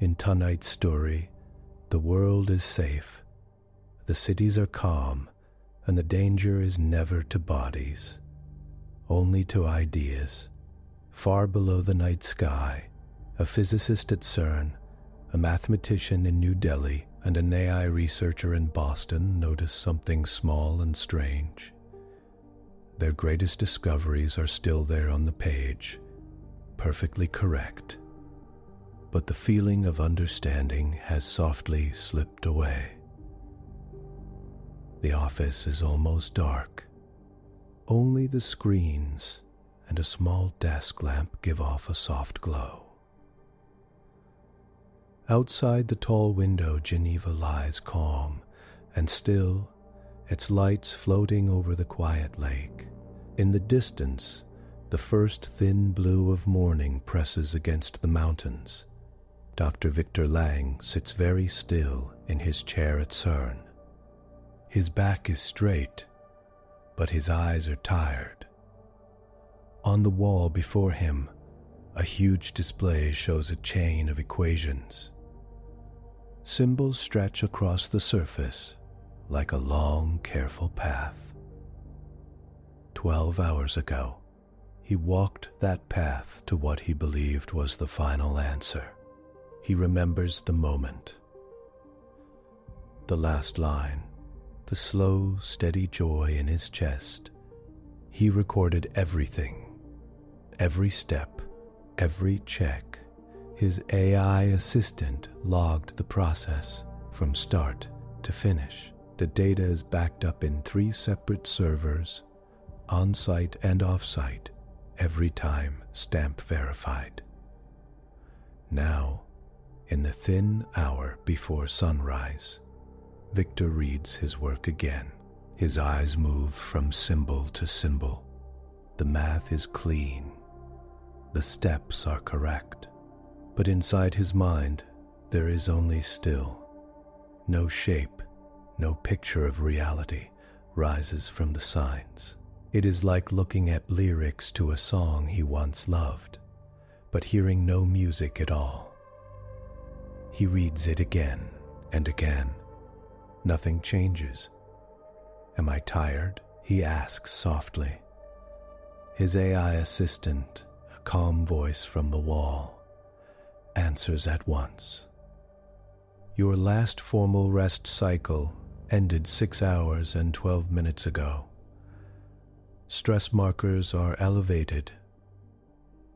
In tonight's story, the world is safe, the cities are calm, and the danger is never to bodies, only to ideas. Far below the night sky, a physicist at CERN, a mathematician in New Delhi, and an AI researcher in Boston notice something small and strange. Their greatest discoveries are still there on the page, perfectly correct. But the feeling of understanding has softly slipped away. The office is almost dark. Only the screens and a small desk lamp give off a soft glow. Outside the tall window, Geneva lies calm and still, its lights floating over the quiet lake. In the distance, the first thin blue of morning presses against the mountains. Dr. Victor Lang sits very still in his chair at CERN. His back is straight, but his eyes are tired. On the wall before him, a huge display shows a chain of equations. Symbols stretch across the surface like a long, careful path. 12 hours ago, he walked that path to what he believed was the final answer. He remembers the moment. The last line, the slow, steady joy in his chest. He recorded everything, every step, every check. His AI assistant logged the process from start to finish. The data is backed up in 3 separate servers, on-site and off-site, every time stamp verified. Now, in the thin hour before sunrise, Victor reads his work again. His eyes move from symbol to symbol. The math is clean. The steps are correct. But inside his mind, there is only still. No shape, no picture of reality rises from the signs. It is like looking at lyrics to a song he once loved, but hearing no music at all. He reads it again and again. Nothing changes. Am I tired? He asks softly. His AI assistant, a calm voice from the wall, answers at once. Your last formal rest cycle ended 6 hours and 12 minutes ago. Stress markers are elevated,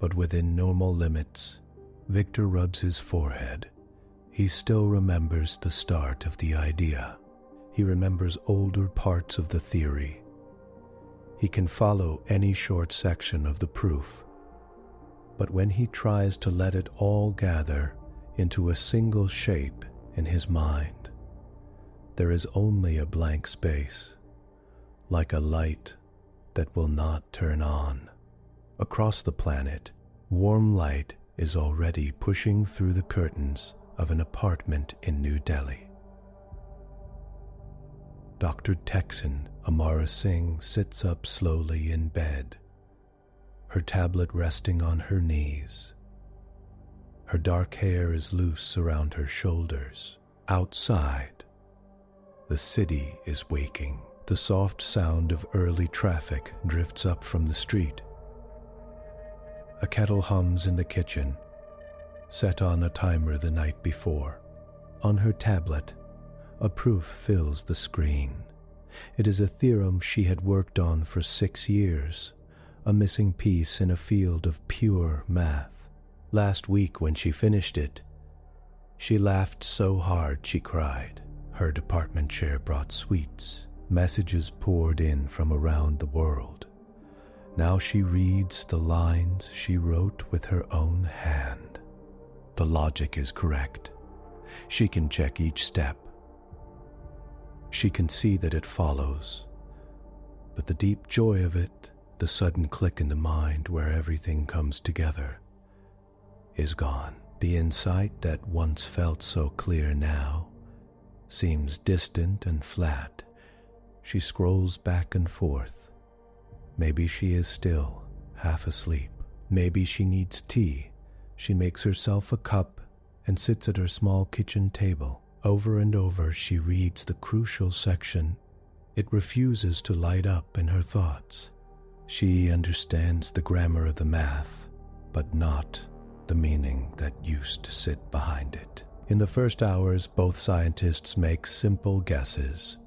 but within normal limits. Victor rubs his forehead. He still remembers the start of the idea. He remembers older parts of the theory. He can follow any short section of the proof. But when he tries to let it all gather into a single shape in his mind, there is only a blank space, like a light that will not turn on. Across the planet, warm light is already pushing through the curtains of an apartment in New Delhi. Dr. Texan Amara Singh sits up slowly in bed, her tablet resting on her knees. Her dark hair is loose around her shoulders. Outside, the city is waking. The soft sound of early traffic drifts up from the street. A kettle hums in the kitchen, set on a timer the night before. On her tablet, a proof fills the screen. It is a theorem she had worked on for 6 years, a missing piece in a field of pure math. Last week when she finished it, she laughed so hard she cried. Her department chair brought sweets. Messages poured in from around the world. Now she reads the lines she wrote with her own hand. The logic is correct. She can check each step. She can see that it follows. But the deep joy of it, the sudden click in the mind where everything comes together, is gone. The insight that once felt so clear now seems distant and flat. She scrolls back and forth. Maybe she is still half asleep. Maybe she needs tea. She makes herself a cup and sits at her small kitchen table. Over and over she reads the crucial section. It refuses to light up in her thoughts. She understands the grammar of the math, but not the meaning that used to sit behind it. In the first hours, both scientists make simple guesses.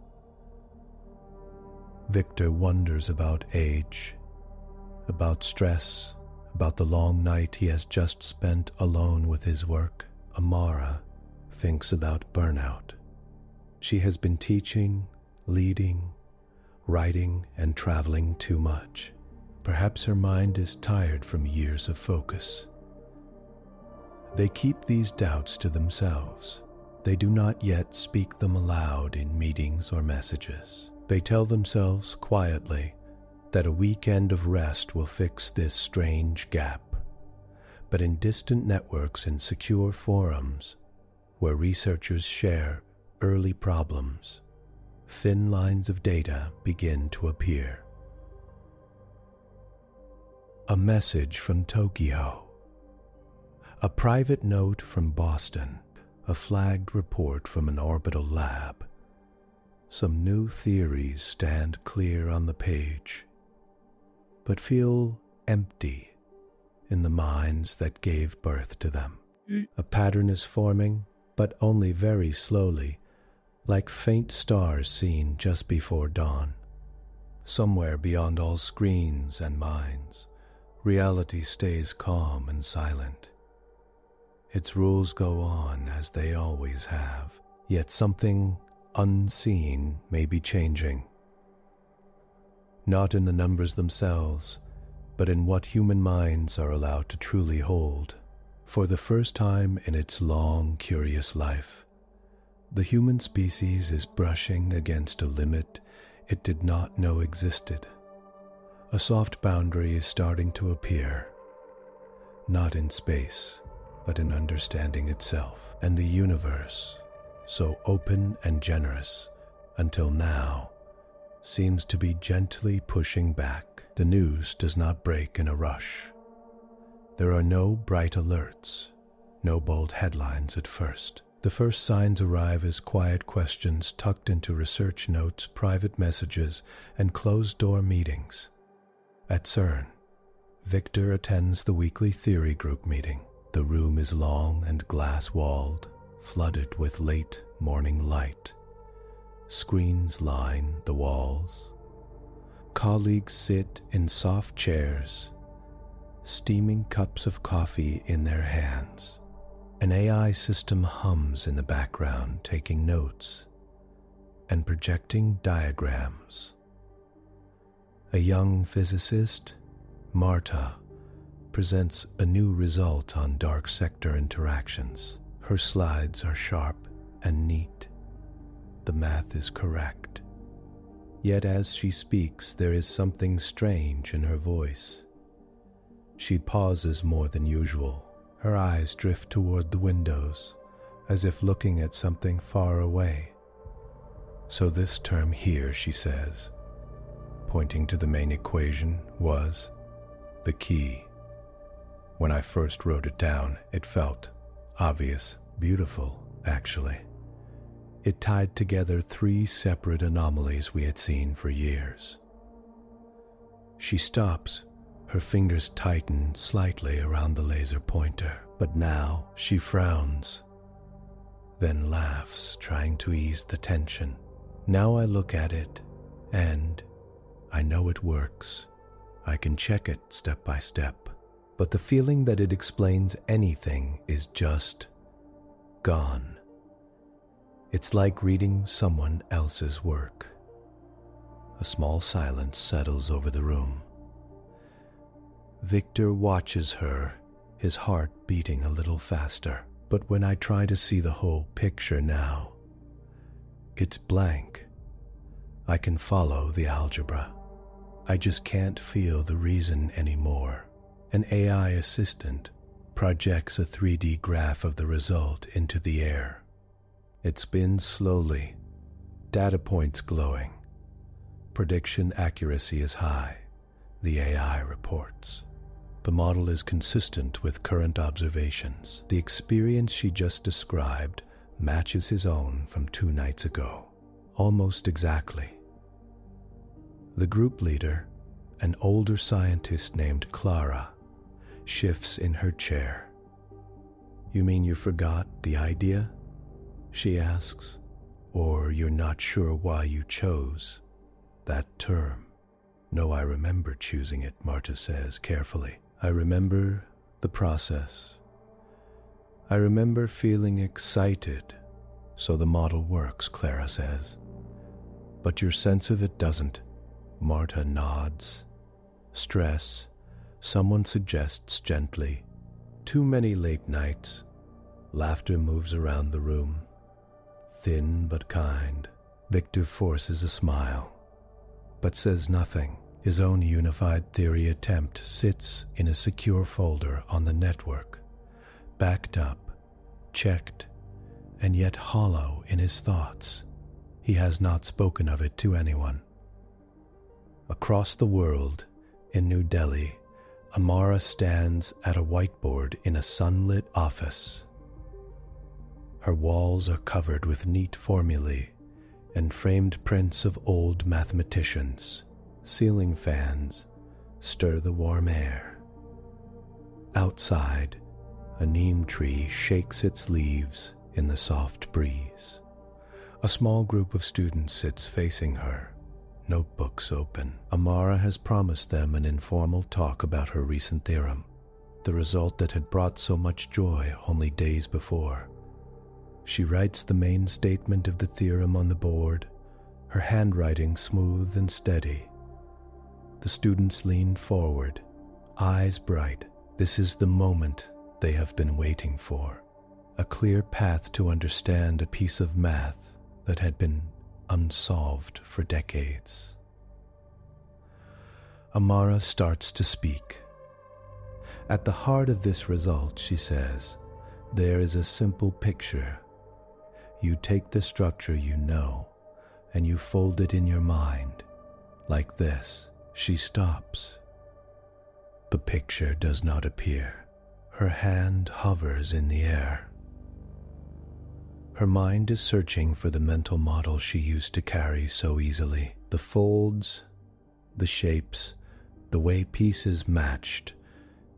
Victor wonders about age, about stress, about the long night he has just spent alone with his work. Amara thinks about burnout. She has been teaching, leading, writing, and traveling too much. Perhaps her mind is tired from years of focus. They keep these doubts to themselves. They do not yet speak them aloud in meetings or messages. They tell themselves quietly that a weekend of rest will fix this strange gap. But in distant networks and secure forums, where researchers share early problems, thin lines of data begin to appear. A message from Tokyo. A private note from Boston. A flagged report from an orbital lab. Some new theories stand clear on the page, but feel empty in the minds that gave birth to them. A pattern is forming, but only very slowly, like faint stars seen just before dawn. Somewhere beyond all screens and minds, reality stays calm and silent. Its rules go on as they always have, yet something unseen may be changing. Not in the numbers themselves, but in what human minds are allowed to truly hold. For the first time in its long, curious life, the human species is brushing against a limit it did not know existed. A soft boundary is starting to appear, not in space, but in understanding itself and the universe, so open and generous until now, seems to be gently pushing back. The news does not break in a rush. There are no bright alerts, no bold headlines at first. The first signs arrive as quiet questions tucked into research notes, private messages, and closed-door meetings. At CERN, Victor attends the weekly theory group meeting. The room is long and glass-walled, flooded with late morning light. Screens line the walls. Colleagues sit in soft chairs, steaming cups of coffee in their hands. An AI system hums in the background, taking notes and projecting diagrams. A young physicist, Marta, presents a new result on dark sector interactions. Her slides are sharp and neat. The math is correct. Yet as she speaks, there is something strange in her voice. She pauses more than usual. Her eyes drift toward the windows, as if looking at something far away. So this term here, she says, pointing to the main equation, was the key. When I first wrote it down, it felt obvious, beautiful, actually. It tied together three separate anomalies we had seen for years. She stops. Her fingers tighten slightly around the laser pointer, but now she frowns, then laughs, trying to ease the tension. Now I look at it, and I know it works. I can check it step by step, but the feeling that it explains anything is just gone. It's like reading someone else's work. A small silence settles over the room. Victor watches her, his heart beating a little faster. But when I try to see the whole picture now, it's blank. I can follow the algebra. I just can't feel the reason anymore. An AI assistant projects a 3D graph of the result into the air. It spins slowly, data points glowing. Prediction accuracy is high, the AI reports. The model is consistent with current observations. The experience she just described matches his own from 2 nights ago, almost exactly. The group leader, an older scientist named Clara, shifts in her chair. "You mean you forgot the idea?" she asks. "Or you're not sure why you chose that term?" "No, I remember choosing it," Marta says carefully. "I remember the process. I remember feeling excited, so the model works," Clara says. "But your sense of it doesn't." Marta nods. "Stress," someone suggests gently. "Too many late nights." Laughter moves around the room. Thin but kind. Victor forces a smile, but says nothing. His own unified theory attempt sits in a secure folder on the network, backed up, checked, and yet hollow in his thoughts. He has not spoken of it to anyone. Across the world, in New Delhi, Amara stands at a whiteboard in a sunlit office. Her walls are covered with neat formulae and framed prints of old mathematicians. Ceiling fans stir the warm air. Outside, a neem tree shakes its leaves in the soft breeze. A small group of students sits facing her, notebooks open. Amara has promised them an informal talk about her recent theorem, the result that had brought so much joy only days before. She writes the main statement of the theorem on the board, her handwriting smooth and steady. The students lean forward, eyes bright. This is the moment they have been waiting for. A clear path to understand a piece of math that had been unsolved for decades. Amara starts to speak. At the heart of this result, she says, there is a simple picture. You take the structure you know, and you fold it in your mind, like this. She stops. The picture does not appear. Her hand hovers in the air. Her mind is searching for the mental model she used to carry so easily. The folds, the shapes, the way pieces matched.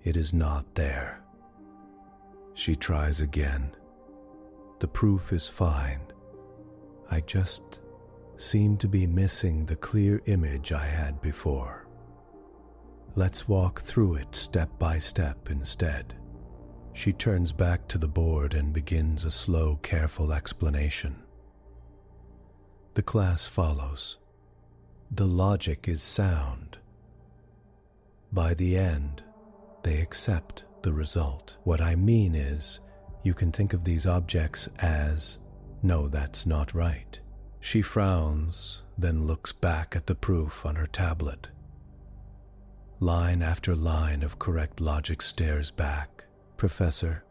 It is not there. She tries again. The proof is fine. I just seem to be missing the clear image I had before. Let's walk through it step by step instead. She turns back to the board and begins a slow, careful explanation. The class follows. The logic is sound. By the end, they accept the result. What I mean is, you can think of these objects as, no, that's not right. She frowns, then looks back at the proof on her tablet. Line after line of correct logic stares back. Professor,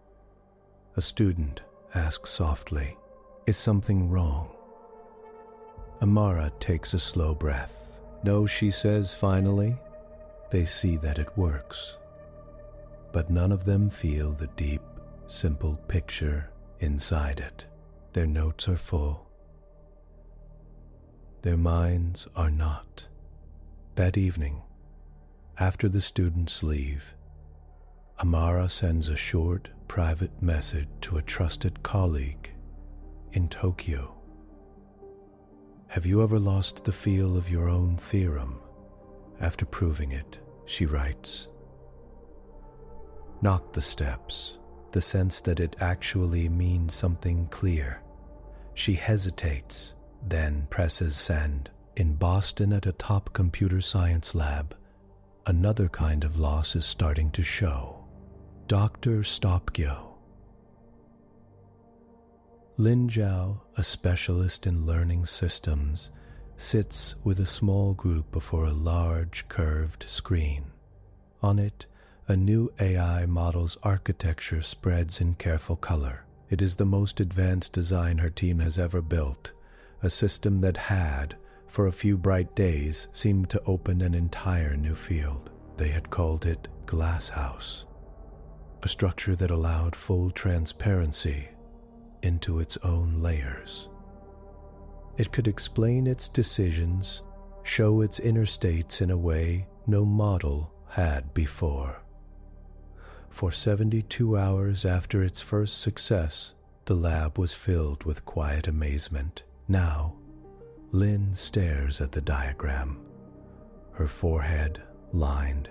a student asks softly, is something wrong? Amara takes a slow breath. No, she says finally. They see that it works. But none of them feel the deep, simple picture inside it. Their notes are full. Their minds are not. That evening, after the students leave, Amara sends a short, private message to a trusted colleague in Tokyo. Have you ever lost the feel of your own theorem after proving it? She writes. Not the steps, the sense that it actually means something clear. She hesitates, then presses send. In Boston at a top computer science lab, another kind of loss is starting to show. Dr. Stopgyo. Lin Zhao, a specialist in learning systems, sits with a small group before a large curved screen. On it, a new AI model's architecture spreads in careful color. It is the most advanced design her team has ever built, a system that had, for a few bright days, seemed to open an entire new field. They had called it Glass House, a structure that allowed full transparency into its own layers. It could explain its decisions, show its inner states in a way no model had before. For 72 hours after its first success, the lab was filled with quiet amazement. Now, Lynn stares at the diagram, her forehead lined.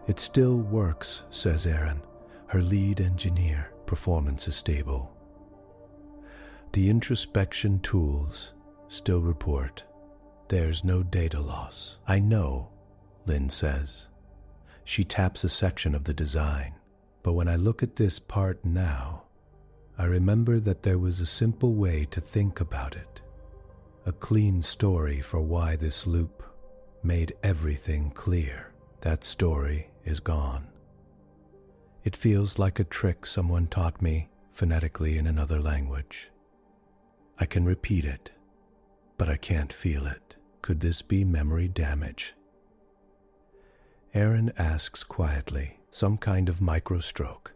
"It still works," says Aaron, her lead engineer. "Performance is stable." The introspection tools still report, "There's no data loss." "I know," Lynn says. She taps a section of the design. "But when I look at this part now, I remember that there was a simple way to think about it. A clean story for why this loop made everything clear. That story is gone. It feels like a trick someone taught me phonetically in another language. I can repeat it, but I can't feel it. Could this be memory damage?" Aaron asks quietly, "Some kind of microstroke?"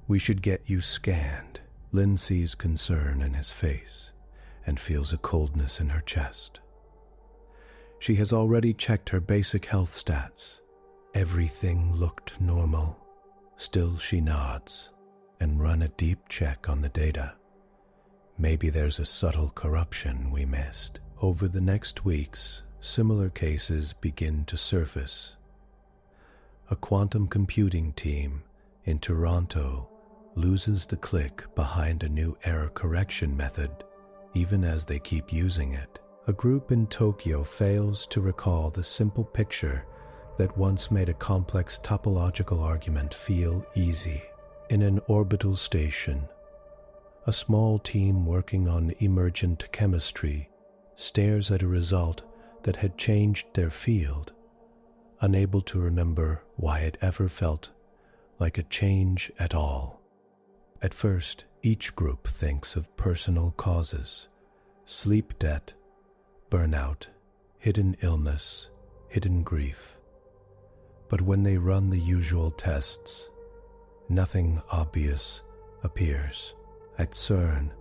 "We should get you scanned." Lynn sees concern in his face and feels a coldness in her chest. She has already checked her basic health stats. Everything looked normal. Still she nods and run a deep check on the data. Maybe there's a subtle corruption we missed. Over the next weeks, similar cases begin to surface. A quantum computing team in Toronto loses the click behind a new error correction method, even as they keep using it. A group in Tokyo fails to recall the simple picture that once made a complex topological argument feel easy. In an orbital station, a small team working on emergent chemistry stares at a result that had changed their field, unable to remember why it ever felt like a change at all. At first, each group thinks of personal causes: sleep debt, burnout, hidden illness, hidden grief. But when they run the usual tests, nothing obvious appears. At CERN,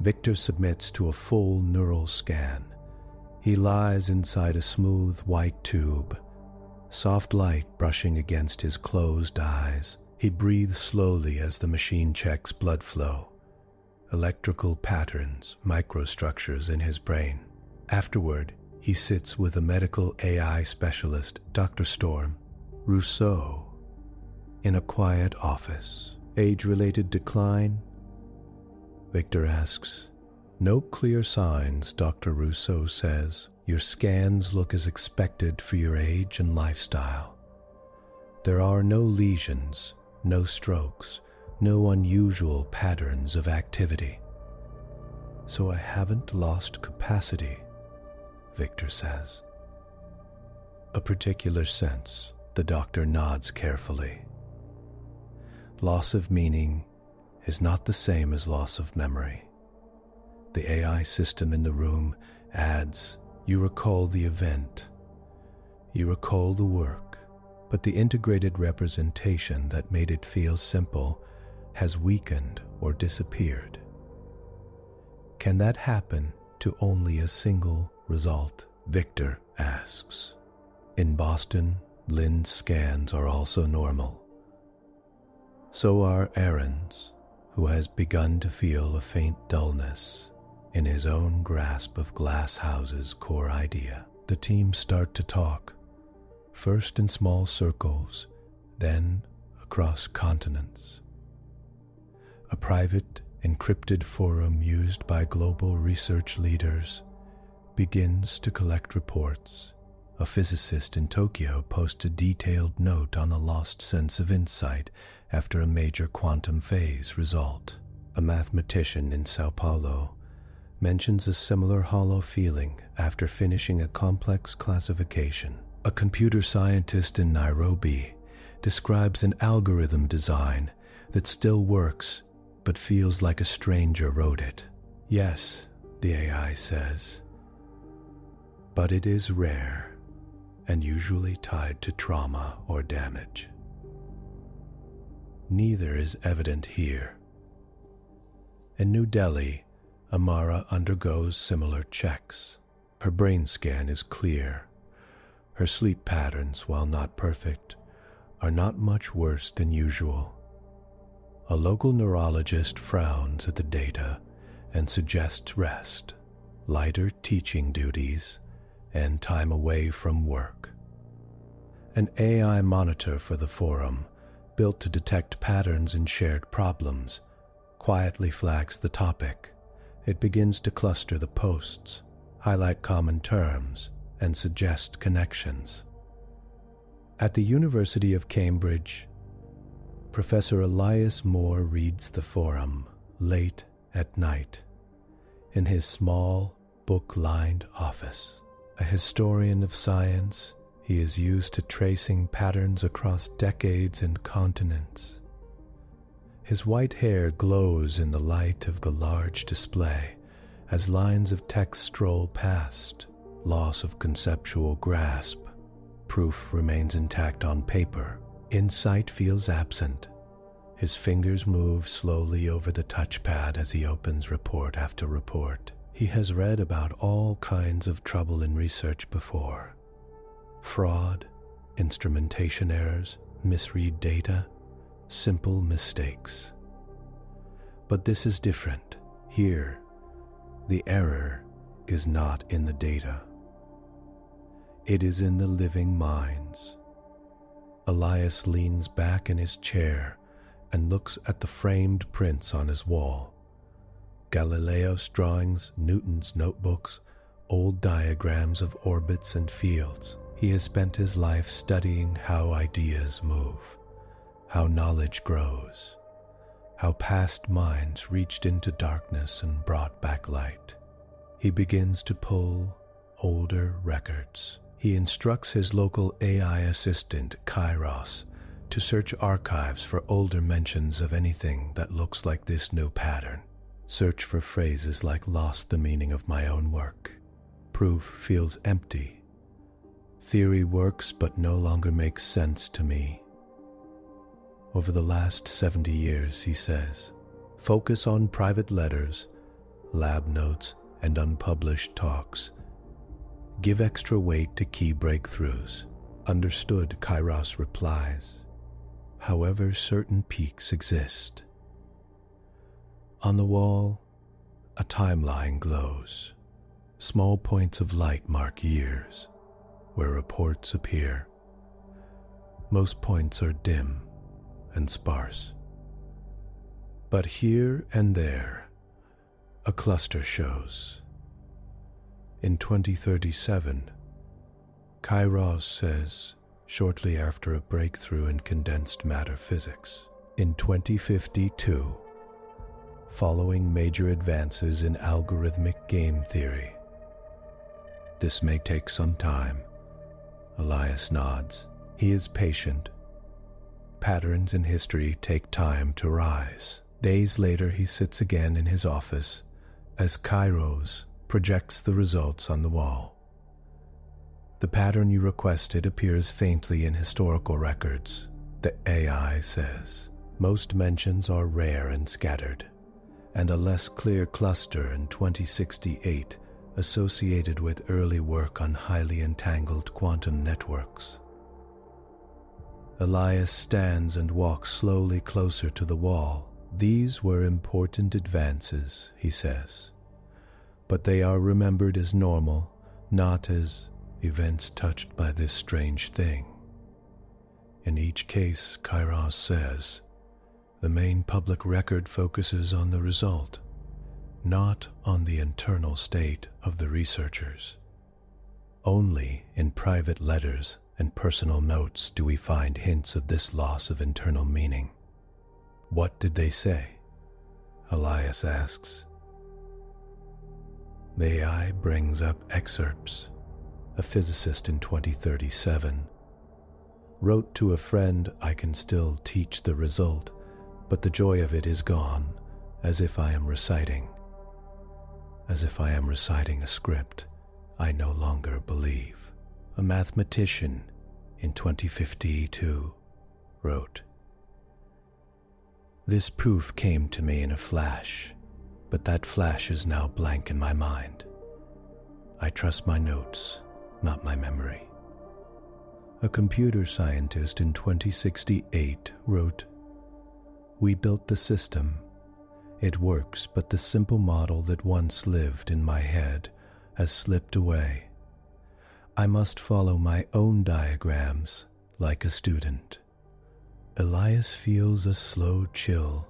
Victor submits to a full neural scan. He lies inside a smooth white tube, soft light brushing against his closed eyes. He breathes slowly as the machine checks blood flow, electrical patterns, microstructures in his brain. Afterward, he sits with a medical AI specialist, Dr. Storm Rousseau, in a quiet office. "Age-related decline?" Victor asks. "No clear signs," Dr. Rousseau says. "Your scans look as expected for your age and lifestyle. There are no lesions, no strokes, no unusual patterns of activity." "So I haven't lost capacity," Victor says. "A particular sense," the doctor nods carefully. "Loss of meaning is not the same as loss of memory." The AI system in the room adds, "You recall the event, you recall the work, but the integrated representation that made it feel simple has weakened or disappeared." "Can that happen to only a single result?" Victor asks. In Boston, Lynn's scans are also normal. So are Aaron's, who has begun to feel a faint dullness in his own grasp of Glass House's core idea. The team start to talk, first in small circles, then across continents. A private, encrypted forum used by global research leaders begins to collect reports. A physicist in Tokyo posts a detailed note on a lost sense of insight after a major quantum phase result. A mathematician in Sao Paulo mentions a similar hollow feeling after finishing a complex classification. A computer scientist in Nairobi describes an algorithm design that still works but feels like a stranger wrote it. "Yes," the AI says, "but it is rare." and usually tied to trauma or damage. Neither is evident here. In New Delhi, Amara undergoes similar checks. Her brain scan is clear. Her sleep patterns, while not perfect, are not much worse than usual. A local neurologist frowns at the data and suggests rest, lighter teaching duties, and time away from work. An AI monitor for the forum, built to detect patterns in shared problems, quietly flags the topic. It begins to cluster the posts, highlight common terms, and suggest connections. At the University of Cambridge, Professor Elias Moore reads the forum late at night in his small, book-lined office. A historian of science, he is used to tracing patterns across decades and continents. His white hair glows in the light of the large display as lines of text stroll past. Loss of conceptual grasp. Proof remains intact on paper. Insight feels absent. His fingers move slowly over the touchpad as he opens report after report. He has read about all kinds of trouble in research before. Fraud, instrumentation errors, misread data, simple mistakes. But this is different. Here, the error is not in the data. It is in the living minds. Elias leans back in his chair and looks at the framed prints on his wall. Galileo's drawings, Newton's notebooks, old diagrams of orbits and fields. He has spent his life studying how ideas move, how knowledge grows, how past minds reached into darkness and brought back light. He begins to pull older records. He instructs his local AI assistant, Kairos, to search archives for older mentions of anything that looks like this new pattern. Search for phrases like "lost the meaning of my own work." Proof feels empty. Theory works but no longer makes sense to me. Over the last 70 years, he says, focus on private letters, lab notes, and unpublished talks. Give extra weight to key breakthroughs. Understood, Kairos replies. However, certain peaks exist. On the wall, a timeline glows. Small points of light mark years, where reports appear. Most points are dim and sparse. But here and there, a cluster shows. In 2037, Kairos says, shortly after a breakthrough in condensed matter physics. In 2052, following major advances in algorithmic game theory. This may take some time. Elias nods. He is patient. Patterns in history take time to rise. Days later, he sits again in his office as Kairos projects the results on the wall. The pattern you requested appears faintly in historical records, the AI says. Most mentions are rare and scattered, and a less clear cluster in 2068 associated with early work on highly entangled quantum networks. Elias stands and walks slowly closer to the wall. These were important advances, he says, but they are remembered as normal, not as events touched by this strange thing. In each case, Kairos says, the main public record focuses on the result, not on the internal state of the researchers. Only in private letters and personal notes do we find hints of this loss of internal meaning. What did they say? Elias asks. The AI brings up excerpts. A physicist in 2037 wrote to a friend, I can still teach the result, but the joy of it is gone, as if I am reciting. As if I am reciting a script I no longer believe. a mathematician in 2052, wrote, "This proof came to me in a flash, but that flash is now blank in my mind. I trust my notes, not my memory." A computer scientist in 2068 wrote, "We built the system. It works, but the simple model that once lived in my head has slipped away. I must follow my own diagrams like a student." Elias feels a slow chill,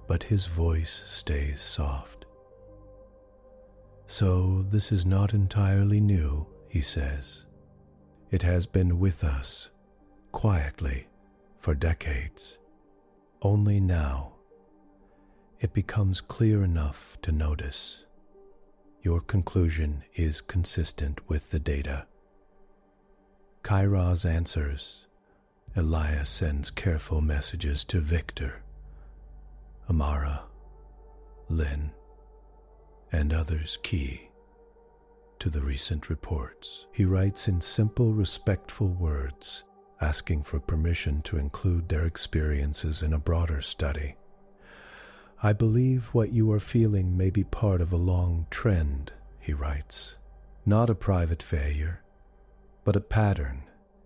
but his voice stays soft. "So this is not entirely new," he says. "It has been with us, quietly, for decades. Only now, it becomes clear enough to notice. Your conclusion is consistent with the data." Kairos answers. Elias sends careful messages to Victor, Amara, Lynn, and others key to the recent reports. He writes in simple, respectful words, asking for permission to include their experiences in a broader study. "I believe what you are feeling may be part of a long trend," he writes, "not a private failure, but a pattern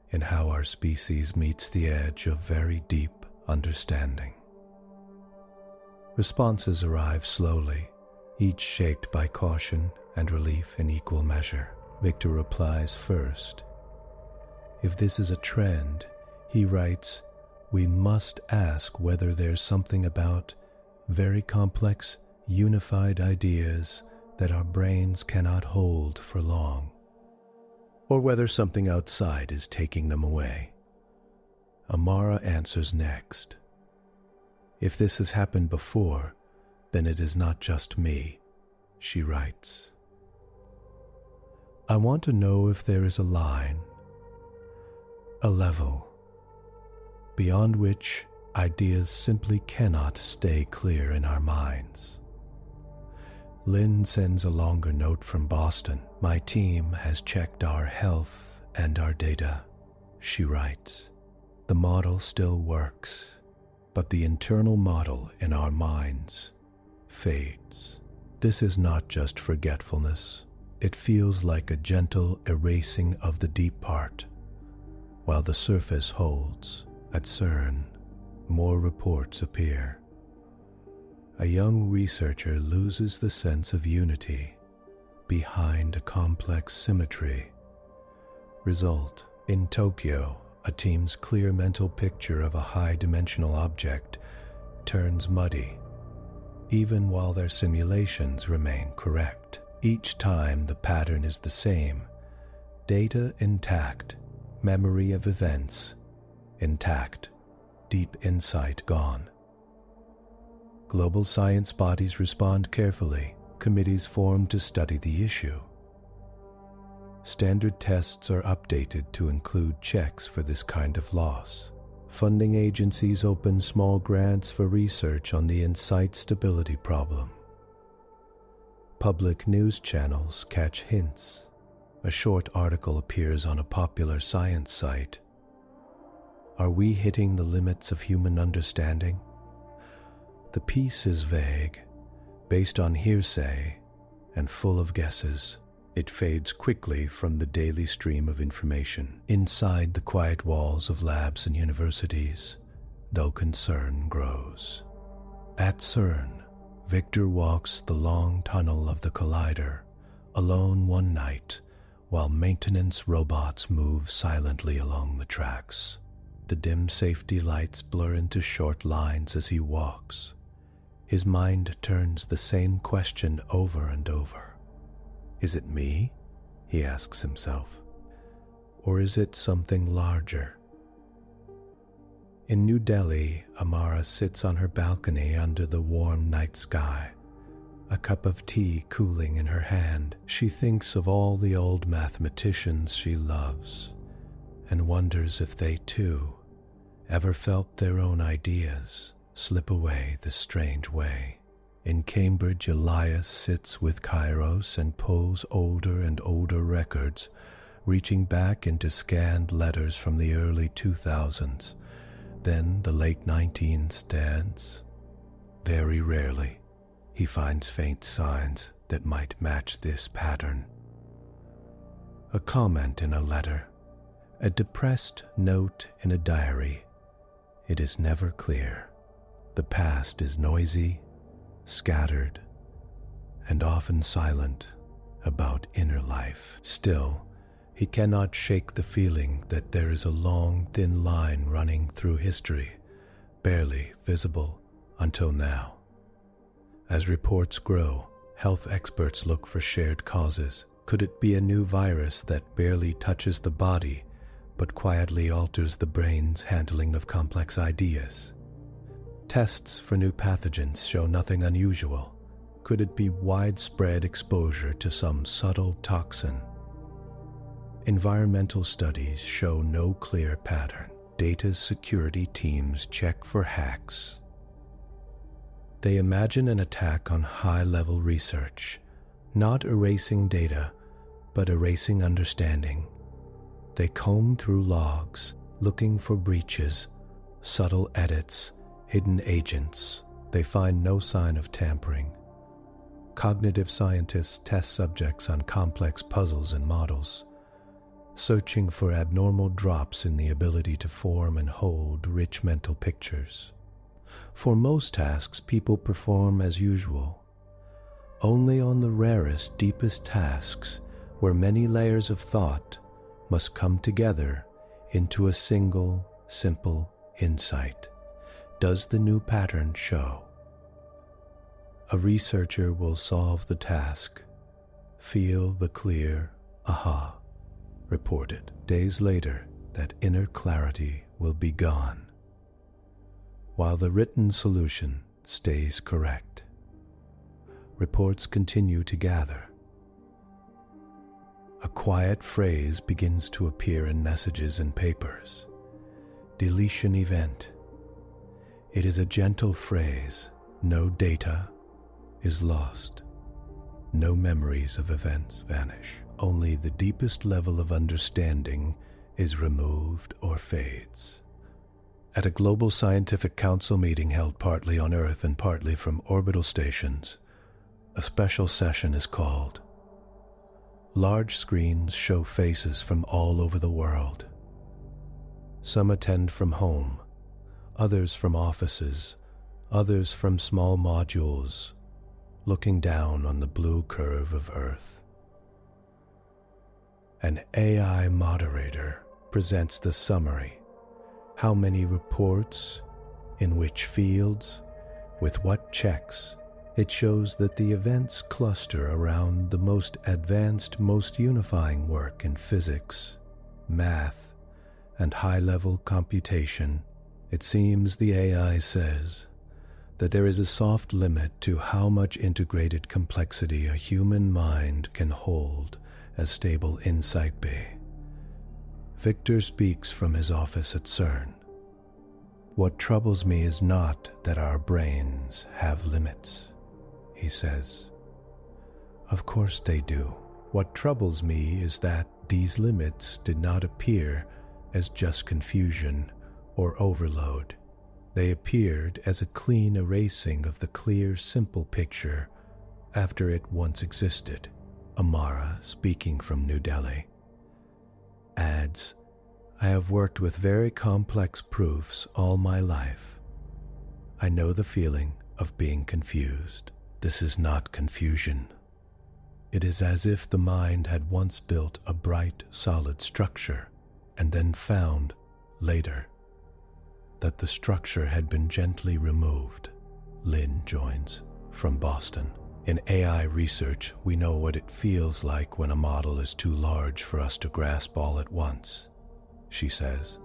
in how our species meets the edge of very deep understanding." Responses arrive slowly, each shaped by caution and relief in equal measure. Victor replies first. If this is a trend, he writes, "We must ask whether there's something about very complex, unified ideas that our brains cannot hold for long, or whether something outside is taking them away." Amara answers next. "If this has happened before, then it is not just me," she writes. "I want to know if there is a line, a level, beyond which ideas simply cannot stay clear in our minds." Lynn sends a longer note from Boston. "My team has checked our health and our data," she writes. "The model still works, but the internal model in our minds fades. This is not just forgetfulness. It feels like a gentle erasing of the deep part, while the surface holds. At CERN, more reports appear. A young researcher loses the sense of unity behind a complex symmetry. Result: in Tokyo, a team's clear mental picture of a high-dimensional object turns muddy, even while their simulations remain correct. Each time the pattern is the same: data intact, memory of events intact, deep insight gone. Global science bodies respond carefully, committees formed to study the issue. Standard tests are updated to include checks for this kind of loss. Funding agencies open small grants for research on the insight stability problem. Public news channels catch hints. A short article appears on a popular science site. Are we hitting the limits of human understanding? The piece is vague, based on hearsay, and full of guesses. It fades quickly from the daily stream of information inside the quiet walls of labs and universities, though concern grows. At CERN, Victor walks the long tunnel of the collider, alone one night, while maintenance robots move silently along the tracks. The dim safety lights blur into short lines as he walks. His mind turns the same question over and over. Is it me? He asks himself. Or is it something larger? In New Delhi, Amara sits on her balcony under the warm night sky, a cup of tea cooling in her hand. She thinks of all the old mathematicians she loves and wonders if they too ever felt their own ideas slip away this strange way. In Cambridge, Elias sits with Kairos and pulls older and older records, reaching back into scanned letters from the early 2000s, then the late 1910s. Very rarely, he finds faint signs that might match this pattern. A comment in a letter, a depressed note in a diary. It is never clear. The past is noisy, scattered, and often silent about inner life. Still, he cannot shake the feeling that there is a long, thin line running through history, barely visible until now. As reports grow, health experts look for shared causes. Could it be a new virus that barely touches the body, but quietly alters the brain's handling of complex ideas? Tests for new pathogens show nothing unusual. Could it be widespread exposure to some subtle toxin? Environmental studies show no clear pattern. Data security teams check for hacks. They imagine an attack on high-level research, not erasing data, but erasing understanding. They comb through logs, looking for breaches, subtle edits, hidden agents. They find no sign of tampering. Cognitive scientists test subjects on complex puzzles and models, searching for abnormal drops in the ability to form and hold rich mental pictures. For most tasks, people perform as usual. Only on the rarest, deepest tasks, where many layers of thought must come together into a single, simple insight, does the new pattern show. A researcher will solve the task, feel the clear aha, reported. Days later, that inner clarity will be gone, while the written solution stays correct. Reports continue to gather. A quiet phrase begins to appear in messages and papers. Deletion event. It is a gentle phrase. No data is lost. No memories of events vanish. Only the deepest level of understanding is removed or fades. At a global scientific council meeting held partly on Earth and partly from orbital stations, a special session is called. Large screens show faces from all over the world. Some attend from home, others from offices, others from small modules, looking down on the blue curve of Earth. An AI moderator presents the summary. How many reports, in which fields, with what checks. It shows that the events cluster around the most advanced, most unifying work in physics, math, and high-level computation. It seems the AI says that there is a soft limit to how much integrated complexity a human mind can hold as stable insight be. Victor speaks from his office at CERN. What troubles me is not that our brains have limits, he says. Of course they do. What troubles me is that these limits did not appear as just confusion or overload. They appeared as a clean erasing of the clear, simple picture after it once existed. Amara, speaking from New Delhi, adds, I have worked with very complex proofs all my life. I know the feeling of being confused. This is not confusion. It is as if the mind had once built a bright, solid structure and then found, later, that the structure had been gently removed. Lynn joins, from Boston. In AI research, we know what it feels like when a model is too large for us to grasp all at once, she says.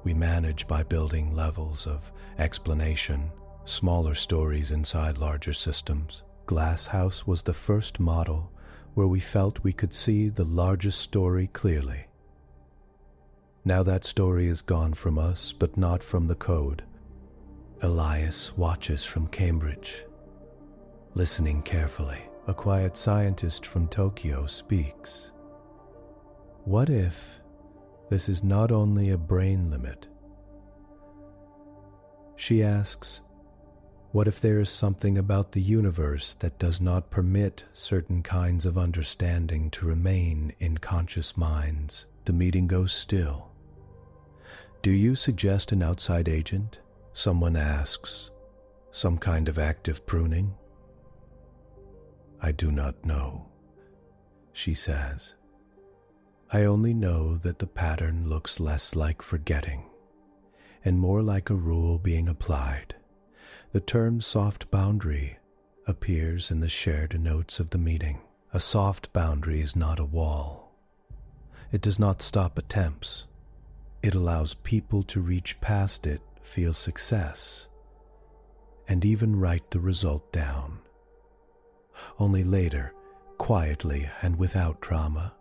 We manage by building levels of explanation, smaller stories inside larger systems. Glasshouse was the first model where we felt we could see the largest story clearly. Now that story is gone from us, but not from the code. Elias watches from Cambridge. Listening carefully, a quiet scientist from Tokyo speaks. What if this is not only a brain limit? She asks, what if there is something about the universe that does not permit certain kinds of understanding to remain in conscious minds? The meeting goes still. Do you suggest an outside agent? Someone asks. Some kind of active pruning? I do not know, she says. I only know that the pattern looks less like forgetting and more like a rule being applied. The term soft boundary appears in the shared notes of the meeting. A soft boundary is not a wall. It does not stop attempts. It allows people to reach past it, feel success, and even write the result down. Only later, quietly and without trauma,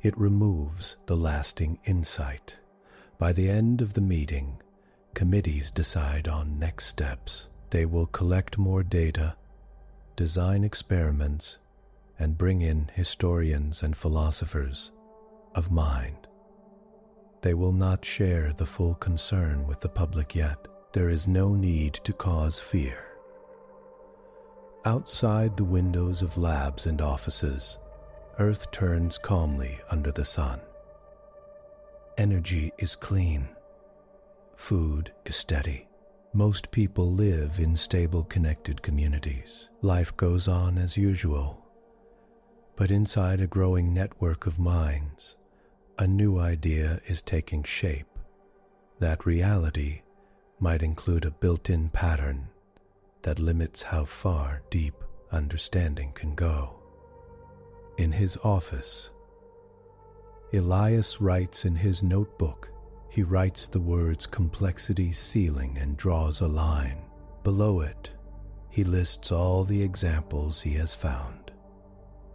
it removes the lasting insight. By the end of the meeting, committees decide on next steps. They will collect more data, design experiments, and bring in historians and philosophers of mind. They will not share the full concern with the public yet. There is no need to cause fear. Outside the windows of labs and offices, Earth turns calmly under the sun. Energy is clean. Food is steady. Most people live in stable, connected communities. Life goes on as usual. But inside a growing network of minds, a new idea is taking shape. That reality might include a built-in pattern that limits how far deep understanding can go. In his office, Elias writes in his notebook. He writes the words complexity ceiling and draws a line. Below it, he lists all the examples he has found.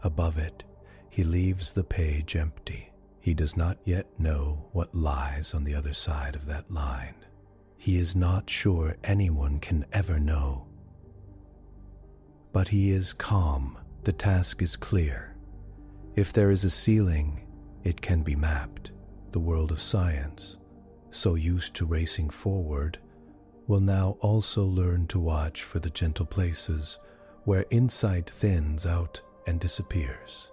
Above it, he leaves the page empty. He does not yet know what lies on the other side of that line. He is not sure anyone can ever know. But he is calm. The task is clear. If there is a ceiling, it can be mapped. The world of science, so used to racing forward, will now also learn to watch for the gentle places where insight thins out and disappears.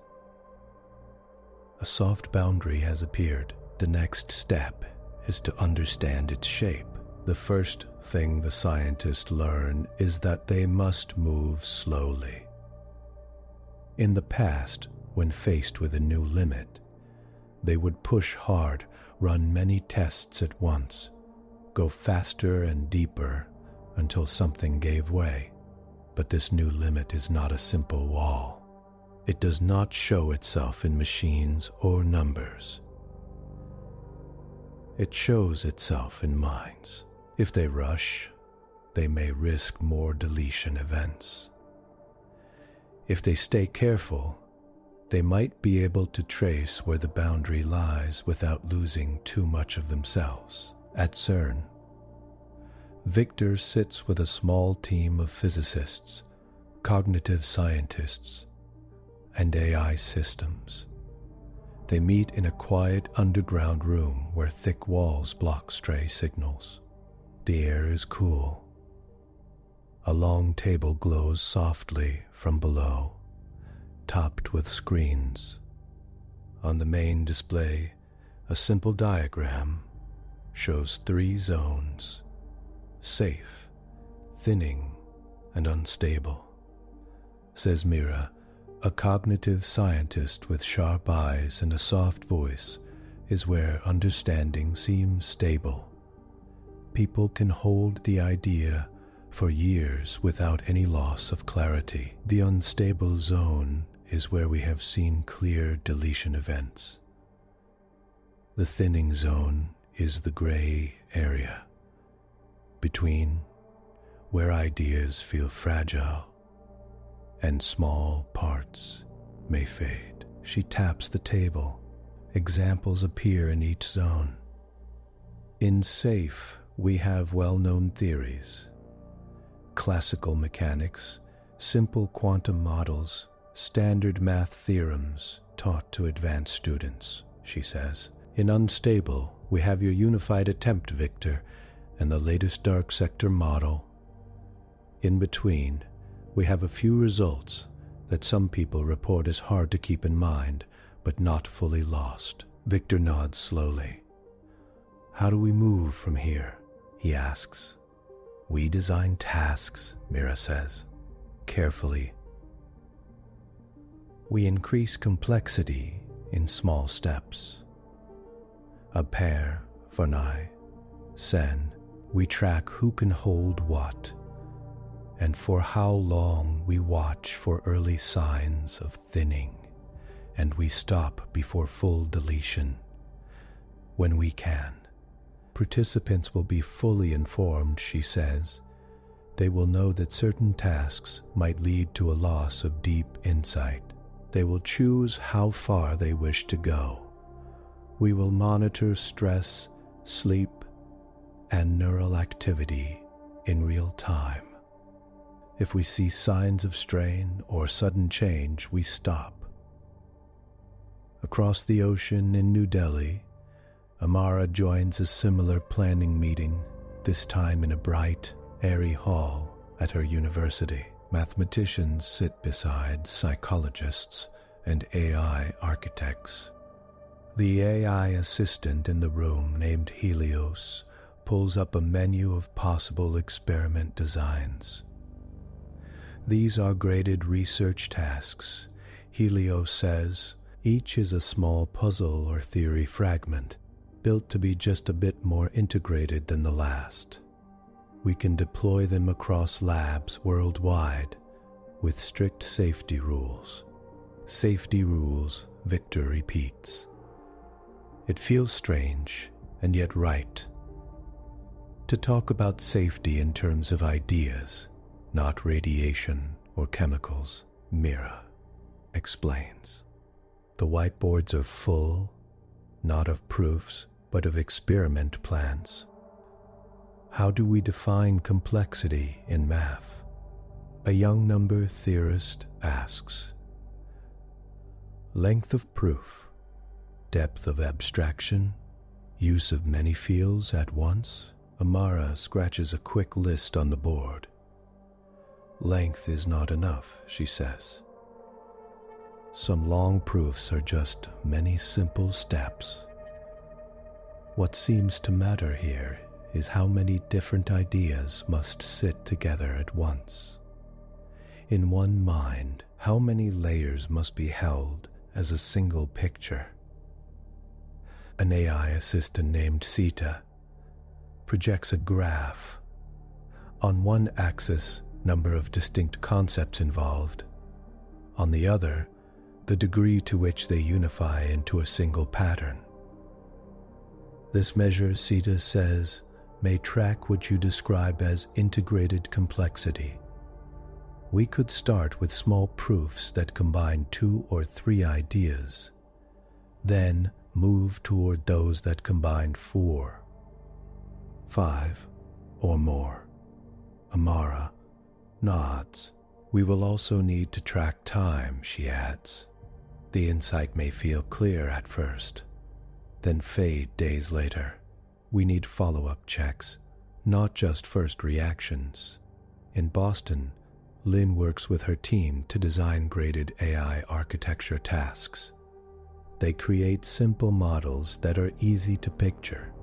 A soft boundary has appeared. The next step is to understand its shape. The first thing the scientists learn is that they must move slowly. In the past, when faced with a new limit, they would push hard, run many tests at once, go faster and deeper until something gave way. But this new limit is not a simple wall. It does not show itself in machines or numbers. It shows itself in minds. If they rush, they may risk more deletion events. If they stay careful, they might be able to trace where the boundary lies without losing too much of themselves. At CERN, Victor sits with a small team of physicists, cognitive scientists, and AI systems. They meet in a quiet underground room where thick walls block stray signals. The air is cool. A long table glows softly from below, topped with screens. On the main display, a simple diagram shows 3 zones: safe, thinning, and unstable. Says Mira, a cognitive scientist with sharp eyes and a soft voice, is where understanding seems stable. People can hold the idea for years without any loss of clarity. The unstable zone is where we have seen clear deletion events. The thinning zone is the gray area between where ideas feel fragile and small parts may fade. She taps the table. Examples appear in each zone. In safe, we have well-known theories: classical mechanics, simple quantum models, standard math theorems taught to advanced students. she says. In unstable, we have your unified attempt, Victor, and the latest dark sector model. In between, we have a few results that some people report as hard to keep in mind, but not fully lost. Victor nods slowly. How do we move from here? He asks. We design tasks, Mira says, carefully. We increase complexity in small steps. A pair, Farnai, Sen, we track who can hold what, and for how long we watch for early signs of thinning, and we stop before full deletion. When we can, participants will be fully informed, she says. They will know that certain tasks might lead to a loss of deep insight. They will choose how far they wish to go. We will monitor stress, sleep, and neural activity in real time. If we see signs of strain or sudden change, we stop. Across the ocean in New Delhi, Amara joins a similar planning meeting, this time in a bright, airy hall at her university. Mathematicians sit beside psychologists and AI architects. The AI assistant in the room, named Helios, pulls up a menu of possible experiment designs. These are graded research tasks. Helios says each is a small puzzle or theory fragment, built to be just a bit more integrated than the last. We can deploy them across labs worldwide with strict safety rules. Safety rules, Victor repeats. It feels strange and yet right to talk about safety in terms of ideas, not radiation or chemicals, Mira explains. The whiteboards are full, not of proofs, but of experiment plans. How do we define complexity in math? A young number theorist asks. Length of proof, depth of abstraction, use of many fields at once. Amara scratches a quick list on the board. Length is not enough, she says. Some long proofs are just many simple steps. What seems to matter here is how many different ideas must sit together at once. In one mind, how many layers must be held as a single picture? An AI assistant named Sita projects a graph. On one axis, number of distinct concepts involved. On the other, the degree to which they unify into a single pattern. This measure, Sita says, may track what you describe as integrated complexity. We could start with small proofs that combine 2 or 3 ideas, then move toward those that combine 4, 5, or more. Amara nods. We will also need to track time, she adds. The insight may feel clear at first, then fade days later. We need follow-up checks, not just first reactions. In Boston, Lynn works with her team to design graded AI architecture tasks. They create simple models that are easy to picture,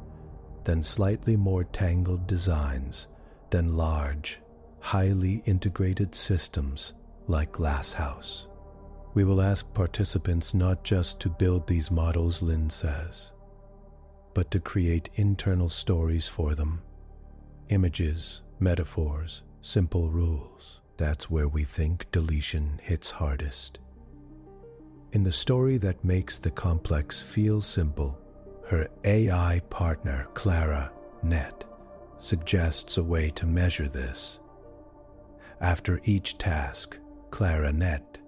then slightly more tangled designs, then large, highly integrated systems like Glasshouse. We will ask participants not just to build these models, Lynn says, but to create internal stories for them. Images, metaphors, simple rules. That's where we think deletion hits hardest. In the story that makes the complex feel simple, her AI partner, Clara Net, suggests a way to measure this. After each task, Clara Net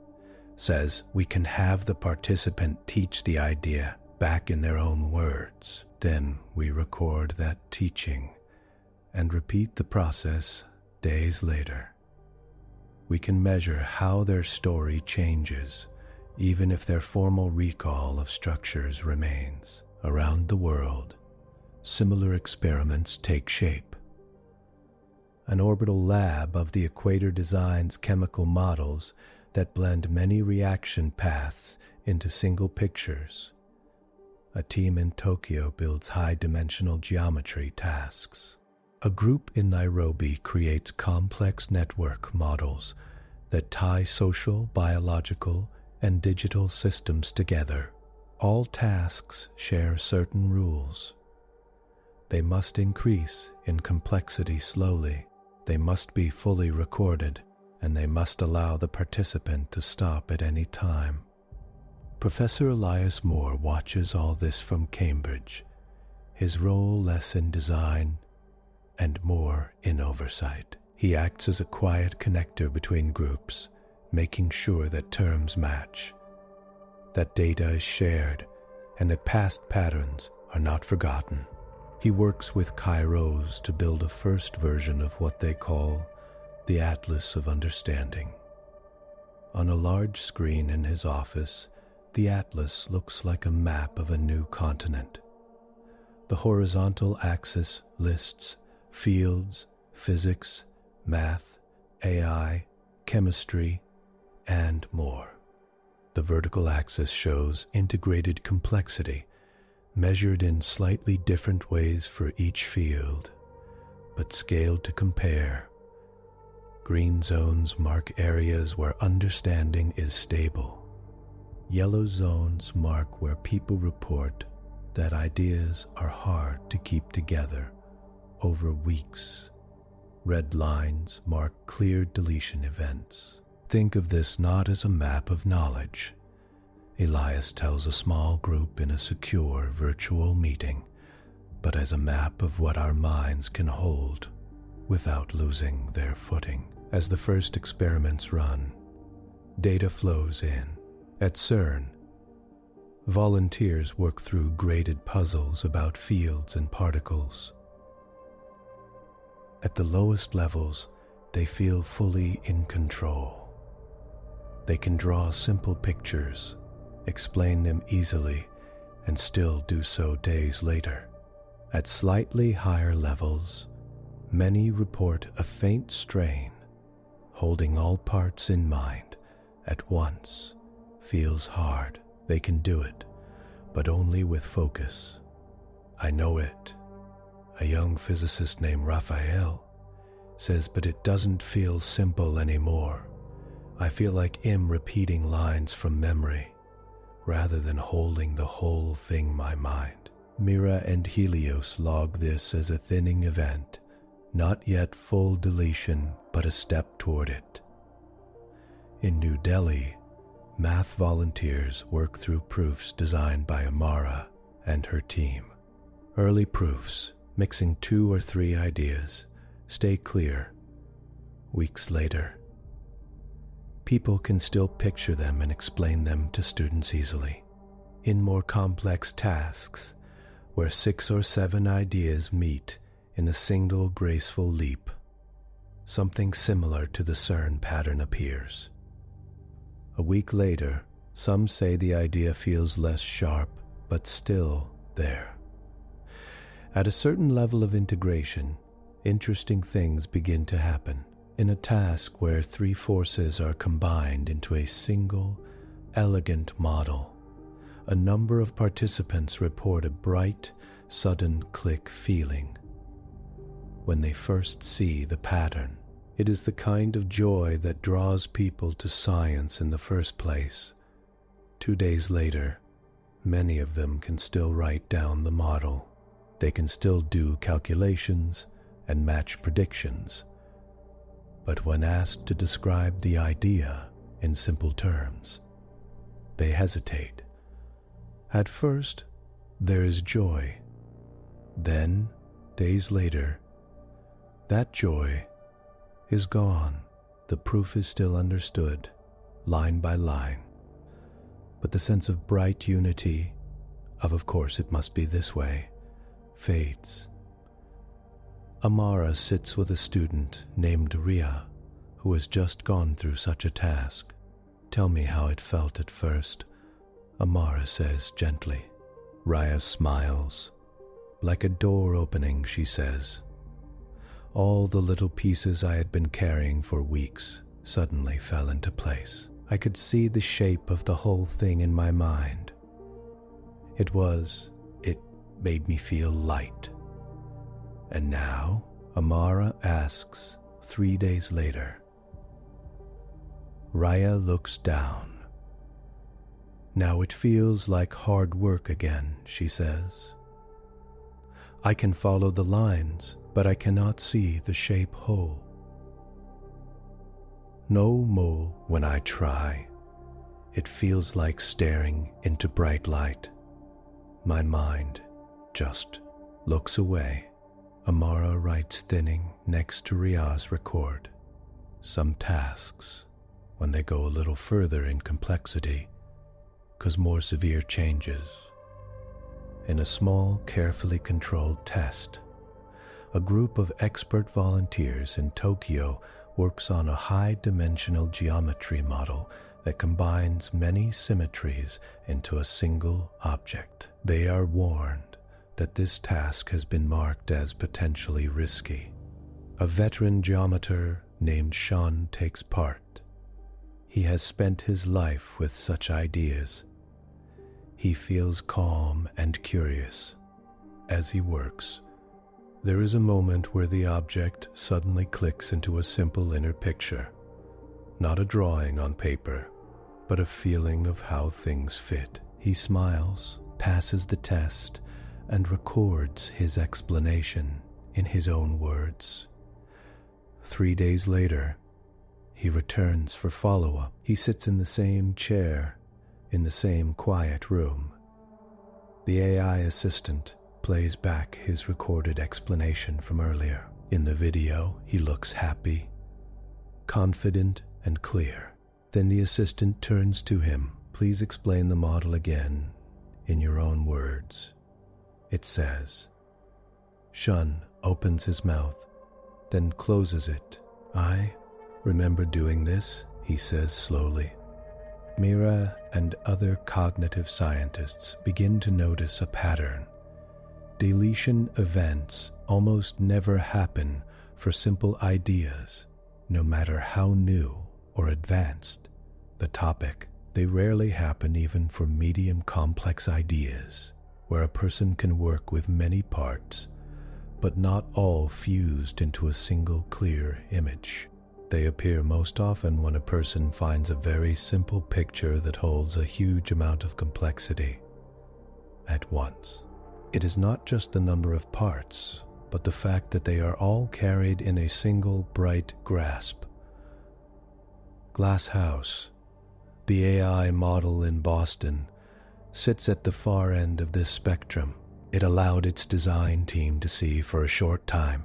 says we can have the participant teach the idea back in their own words. Then we record that teaching and repeat the process days later. We can measure how their story changes even if their formal recall of structures remains. Around the world, similar experiments take shape. An orbital lab of the equator designs chemical models that blend many reaction paths into single pictures. A team in Tokyo builds high-dimensional geometry tasks. A group in Nairobi creates complex network models that tie social, biological, and digital systems together. All tasks share certain rules. They must increase in complexity slowly. They must be fully recorded, and they must allow the participant to stop at any time. Professor Elias Moore watches all this from Cambridge, his role less in design and more in oversight. He acts as a quiet connector between groups, making sure that terms match, that data is shared, and that past patterns are not forgotten. He works with Kairos to build a first version of what they call the Atlas of Understanding. On a large screen in his office, the atlas looks like a map of a new continent. The horizontal axis lists fields, physics, math, AI, chemistry, and more. The vertical axis shows integrated complexity, measured in slightly different ways for each field, but scaled to compare. Green zones mark areas where understanding is stable. Yellow zones mark where people report that ideas are hard to keep together over weeks. Red lines mark clear deletion events. Think of this not as a map of knowledge. Elias tells a small group in a secure virtual meeting, but as a map of what our minds can hold without losing their footing. As the first experiments run, data flows in. At CERN, volunteers work through graded puzzles about fields and particles. At the lowest levels, they feel fully in control. They can draw simple pictures, explain them easily, and still do so days later. At slightly higher levels, many report a faint strain. Holding all parts in mind at once feels hard. They can do it, but only with focus. I know it. A young physicist named Raphael says, but it doesn't feel simple anymore. I feel like I'm repeating lines from memory, rather than holding the whole thing in my mind. Mira and Helios log this as a thinning event, not yet full deletion, but a step toward it. In New Delhi, math volunteers work through proofs designed by Amara and her team. Early proofs, mixing 2 or 3 ideas, stay clear. Weeks later, people can still picture them and explain them to students easily. In more complex tasks, where 6 or 7 ideas meet in a single graceful leap, something similar to the CERN pattern appears. A week later, some say the idea feels less sharp, but still there. At a certain level of integration, interesting things begin to happen. In a task where 3 forces are combined into a single, elegant model, a number of participants report a bright, sudden click feeling when they first see the pattern. It is the kind of joy that draws people to science in the first place. 2 days later, many of them can still write down the model. They can still do calculations and match predictions. But when asked to describe the idea in simple terms, they hesitate. At first, there is joy. Then, days later, that joy is gone. The proof is still understood, line by line. But the sense of bright unity, of course it must be this way, fades. Amara sits with a student named Ria, who has just gone through such a task. Tell me how it felt at first, Amara says gently. Raya smiles. Like a door opening, she says. All the little pieces I had been carrying for weeks suddenly fell into place. I could see the shape of the whole thing in my mind. It made me feel light. And now, Amara asks 3 days later. Raya looks down. Now it feels like hard work again, she says. I can follow the lines, but I cannot see the shape whole. No more when I try. It feels like staring into bright light. My mind just looks away. Amara writes thinning next to Ria's record. Some tasks, when they go a little further in complexity, cause more severe changes. In a small, carefully controlled test, a group of expert volunteers in Tokyo works on a high-dimensional geometry model that combines many symmetries into a single object. They are warned that this task has been marked as potentially risky. A veteran geometer named Sean takes part. He has spent his life with such ideas. He feels calm and curious. As he works, there is a moment where the object suddenly clicks into a simple inner picture. Not a drawing on paper, but a feeling of how things fit. He smiles, passes the test, and records his explanation in his own words. 3 days later, he returns for follow-up. He sits in the same chair, in the same quiet room. The AI assistant plays back his recorded explanation from earlier. In the video, he looks happy, confident, and clear. Then the assistant turns to him. Please explain the model again in your own words. It says. Shun opens his mouth, then closes it. I remember doing this, he says slowly. Mira and other cognitive scientists begin to notice a pattern. Deletion events almost never happen for simple ideas, no matter how new or advanced the topic. They rarely happen even for medium complex ideas, where a person can work with many parts, but not all fused into a single clear image. They appear most often when a person finds a very simple picture that holds a huge amount of complexity at once. It is not just the number of parts, but the fact that they are all carried in a single bright grasp. Glass House, the AI model in Boston, sits at the far end of this spectrum. It allowed its design team to see for a short time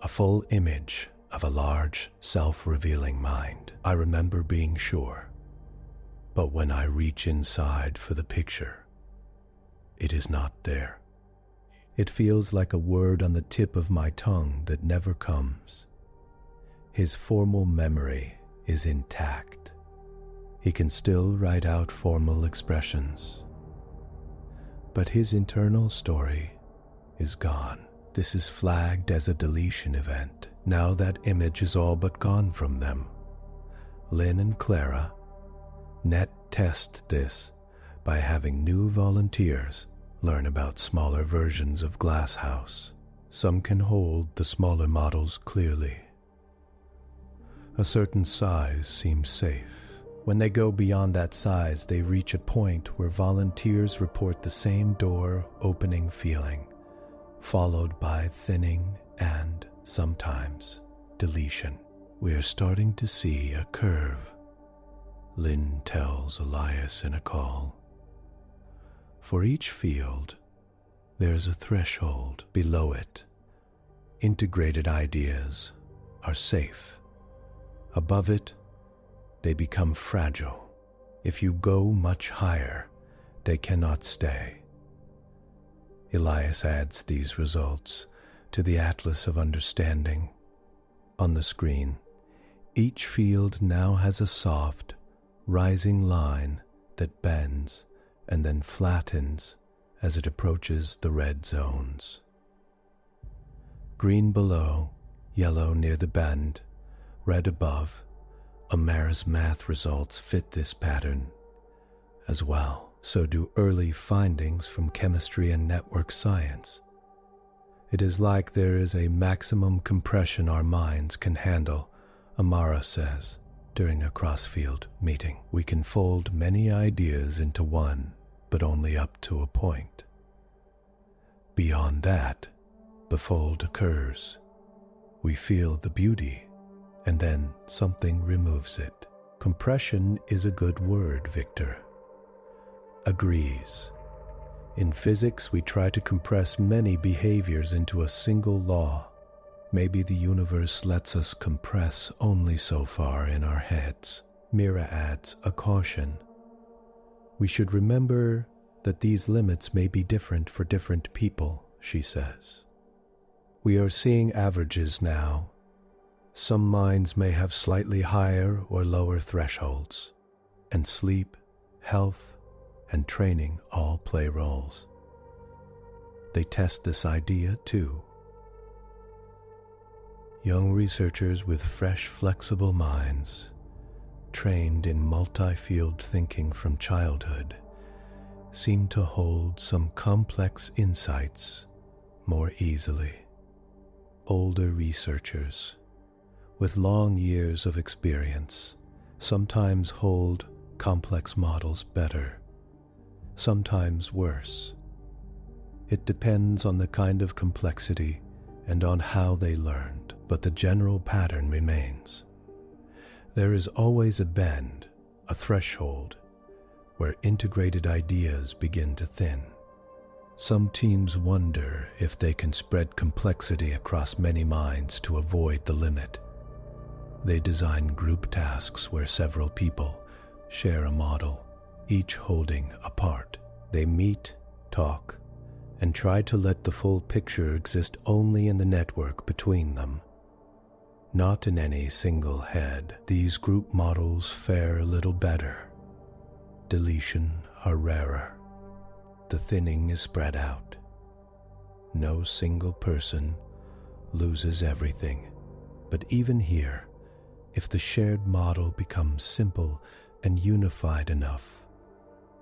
a full image of a large, self-revealing mind. I remember being sure, but when I reach inside for the picture, it is not there. It feels like a word on the tip of my tongue that never comes. His formal memory is intact. He can still write out formal expressions, but his internal story is gone. This is flagged as a deletion event. Now that image is all but gone from them. Lynn and Clara net test this by having new volunteers learn about smaller versions of Glass House. Some can hold the smaller models clearly. A certain size seems safe. When they go beyond that size, they reach a point where volunteers report the same door opening feeling, followed by thinning and, sometimes, deletion. We are starting to see a curve, Lynn tells Elias in a call. For each field, there's a threshold. Below it, integrated ideas are safe. Above it, they become fragile. If you go much higher, they cannot stay. Elias adds these results to the Atlas of Understanding. On the screen, each field now has a soft, rising line that bends and then flattens as it approaches the red zones. Green below, yellow near the bend, red above. Amara's math results fit this pattern as well. So do early findings from chemistry and network science. It is like there is a maximum compression our minds can handle, Amara says during a crossfield meeting. We can fold many ideas into one, but only up to a point. Beyond that, the fold occurs. We feel the beauty, and then something removes it. Compression is a good word, Victor. Agrees. In physics, we try to compress many behaviors into a single law. Maybe the universe lets us compress only so far in our heads. Mira adds a caution. We should remember that these limits may be different for different people, she says. We are seeing averages now. Some minds may have slightly higher or lower thresholds, and sleep, health, and training all play roles. They test this idea too. Young researchers with fresh, flexible minds, trained in multi-field thinking from childhood, seem to hold some complex insights more easily. Older researchers, with long years of experience, sometimes hold complex models better, sometimes worse. It depends on the kind of complexity and on how they learned, but the general pattern remains. There is always a bend, a threshold, where integrated ideas begin to thin. Some teams wonder if they can spread complexity across many minds to avoid the limit. They design group tasks where several people share a model, each holding a part. They meet, talk, and try to let the full picture exist only in the network between them, not in any single head. These group models fare a little better. Deletion are rarer. The thinning is spread out. No single person loses everything. But even here, if the shared model becomes simple and unified enough,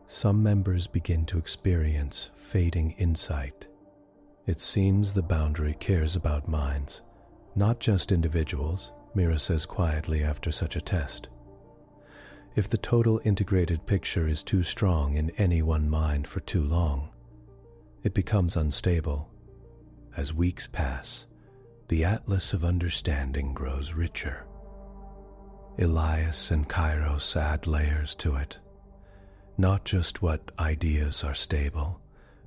some members begin to experience fading insight. It seems the boundary cares about minds, not just individuals, Mira says quietly after such a test. If the total integrated picture is too strong in any one mind for too long, it becomes unstable. As weeks pass, the atlas of understanding grows richer. Elias and Kairos add layers to it. Not just what ideas are stable,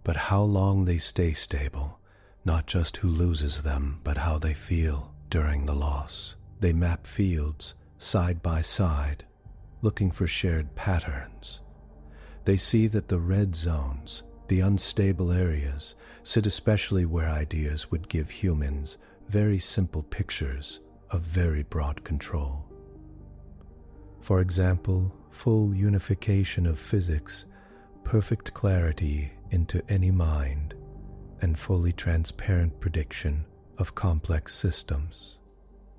but how long they stay stable. Not just who loses them, but how they feel during the loss. They map fields side by side, looking for shared patterns. They see that the red zones, the unstable areas, sit especially where ideas would give humans very simple pictures of very broad control. For example, full unification of physics, perfect clarity into any mind, and fully transparent prediction of complex systems.